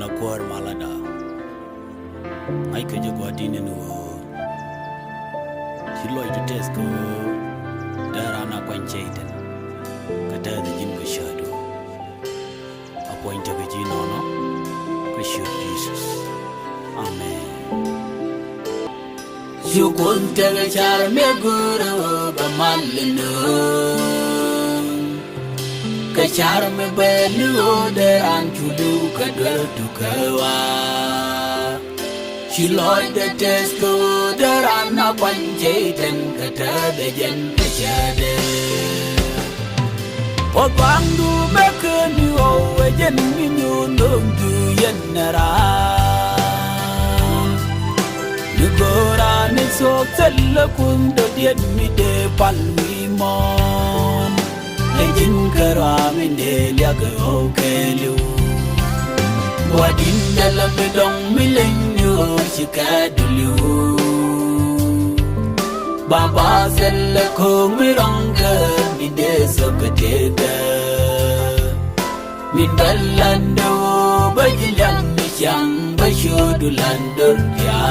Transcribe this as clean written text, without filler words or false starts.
la kwar malada ai ke jago dine no hiloi to tesco darana kwancheiten kata da jin ga shado appointa ga jino no ka shoot Jesus amen you gonta ga char me guru ba malino ka char me belu daran chulu ka dal tukawa she loyed the tesco darana kwancheiten kata da jen ka chade o bandu mekeni o jen minyu nondu yenara Gora ni so tella kundo diet mi de palmi mon Ejin kara mi de liaga okelu Wadin dala bedong milenyo shikadulu Baba sella kong miranga mi de sokatega Min dalando bajilang mi siyang basyodulandor ya